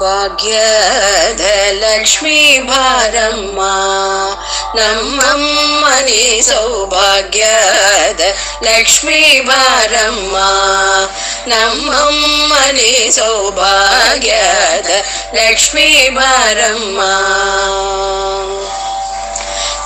ಸೌಭಾಗ್ಯದ ಲಕ್ಷ್ಮೀ ಬಾರಮ್ಮ, ನಮ್ಮಮ್ಮನಿ ಸೌಭಾಗ್ಯದ ಲಕ್ಷ್ಮೀ ಬಾರಮ್ಮ, ನಮ್ಮಮ್ಮನಿ ಸೌಭಾಗ್ಯದ ಲಕ್ಷ್ಮೀ ಬಾರಮ್ಮ.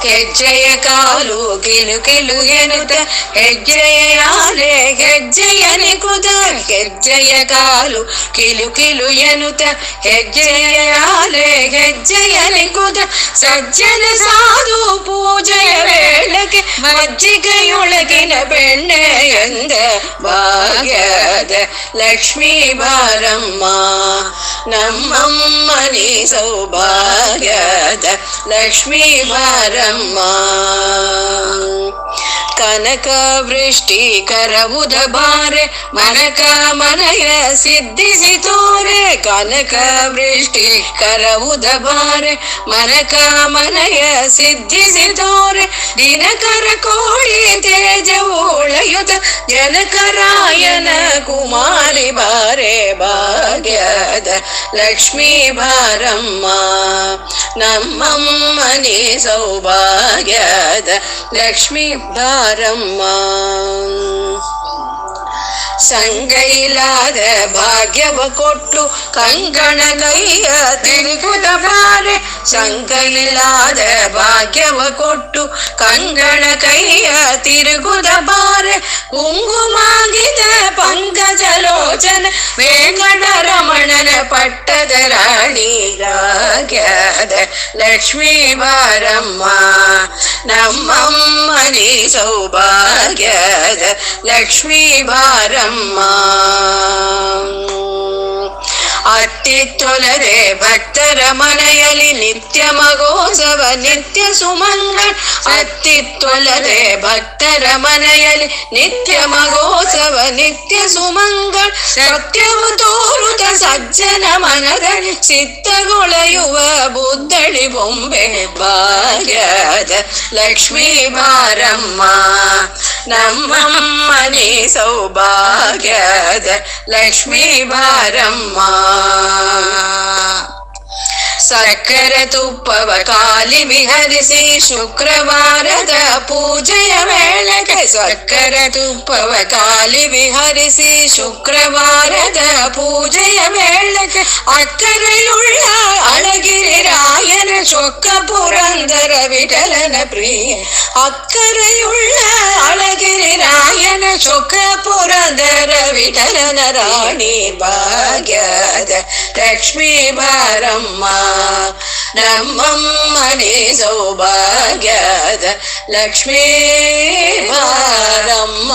ಹೆಜ್ಜೆಯ ಕಾಲು ಕಿಲು ಕಿಲು ಎನ್ನುತ್ತ ಹೆಜ್ಜೆಯ ಯಾಲೆ ಹೆಜ್ಜೆಯ ನಿಕುತ, ಹೆಜ್ಜೆಯ ಕಾಲು ಕಿಲು ಕಿಲು ಎನ್ನುತ್ತ ಹೆಜ್ಜೆಯ ಯಾಲೆ ಹೆಜ್ಜೆಯ ನಿಕುತ, ಸಜ್ಜನ ಸಾಧು ಪೂಜೆಯ ವೇಳೆಗೆ ಮಜ್ಜಿಗೆಯೊಳಗಿನ ಬೆಣ್ಣೆ ಎಂದ ಭಾಗ್ಯದ ಲಕ್ಷ್ಮೀ ಬಾರಮ್ಮ, ನಮ್ಮಮ್ಮನಿ ಸೌಭಾಗ್ಯದ ಲಕ್ಷ್ಮೀ ಬಾರಮ್ಮ. ಕನಕ ವೃಷ್ಟಿ ಕರವುದ ಬಾರೆ ಮನಕ ಮನಯ ಸಿದ್ಧಿಸಿ ತೋರೆ, ಕನಕ ವೃಷ್ಟಿ ಕರವುದ ಬಾರೆ ಮನಕ ಮನಯ ಸಿದ್ಧಿಸಿ ತೋರೆ, ದಿನಕರ ಕೋಳಿ ತೇಜವು ಉಳೆಯುತ ಜನಕರಾಯನ ಕುಮಾರಿ ಬಾರೆ ಭಾಗ್ಯದ ಲಕ್ಷ್ಮೀ ಬಾರಮ್ಮ, ನಮ್ಮಮ್ಮನಿ ಸೌಭಾಗ್ಯದ ಲಕ್ಷ್ಮೀ ಬಾರಮ್ಮ. ಸಂಗೈಲಾದ ಭಾಗ್ಯವ ಕೊಟ್ಟು ಕಂಕಣ ಕೈಯ ತಿರುಗುದ ಬಾರೆ, ಸಂಗೈಲಾದ ಭಾಗ್ಯವ ಕೊಟ್ಟು ಕಂಕಣ ಕೈಯ ತಿರುಗುದ ಬಾರೆ, ಕುಂಕುಮಾಗಿದ ಪಂಕಜಲೋಚನ ವೆಂಕಟರಮಣನ ಪಟ್ಟದ ರಾಣಿ ಭಾಗ್ಯದ ಲಕ್ಷ್ಮೀ ಬಾರಮ್ಮ, ನಮ್ಮಮ್ಮನಿ ಸೌಭಾಗ್ಯದ ಲಕ್ಷ್ಮೀ ಬಾರಮ್ಮ. ಅತ್ತಿತ್ತೊಲರೆ ಭಕ್ತರ ಮನೆಯಲ್ಲಿ ನಿತ್ಯ ಮಗೋತ್ಸವ ನಿತ್ಯ ಸುಮಂಗಳ, ಅತ್ತಿತ್ತೊಲರೆ ಭಕ್ತರ ಮನೆಯಲ್ಲಿ ನಿತ್ಯ ಮಗೋತ್ಸವ ನಿತ್ಯ ಸುಮಂಗಳ, ಸತ್ಯವು ತೋರುತ ಸಜ್ಜನ ಮನದಲ್ಲಿ ಸಿದ್ಧಗೊಳೆಯುವ ಬುದ್ಧಳಿ ಬೊಂಬೆ ಭಾಗ್ಯದ ಲಕ್ಷ್ಮೀ ಬಾರಮ್ಮ, ನಮ್ಮಮ್ಮನಿ ಸೌಭಾಗ್ಯದ ಲಕ್ಷ್ಮೀ ಬಾರಮ್ಮ. ಸಕ್ಕರೆ ತುಪ್ಪವ ಕಾಲಿ ವಿಹರಿಸಿ ಶುಕ್ರವಾರದ ಪೂಜೆಯ ವೇಳೆಗೆ, ಸಕ್ಕರೆ ತುಪ್ಪವ ಕಾಲಿ ವಿಹರಿಸಿ ಶುಕ್ರವಾರದ ಪೂಜೆಯ ವೇಳೆಗೆ, ಅಕ್ಕರೆಯುಳ್ಳ ಅಳಗಿರಿ ರಾಯನ ಚೊಕ್ಕ ಪುರಂದರ ವಿಠಲನ ಪ್ರಿಯ, ಅಕ್ಕರೆಯುಳ್ಳ ಅಳಗಿರಿ ರಾಯನ ಚೊಕ್ಕ ಪುರಂದರ ವಿಠಲನ ರಾಣಿ ಭಾಗ್ಯದ ಲಕ್ಷ್ಮೀ ಬಾರಮ್ಮ, ನಮ್ಮಮ್ಮನಿ ಸೌಭಾಗ್ಯದ ಲಕ್ಷ್ಮೀ ಬಾರಮ್ಮ.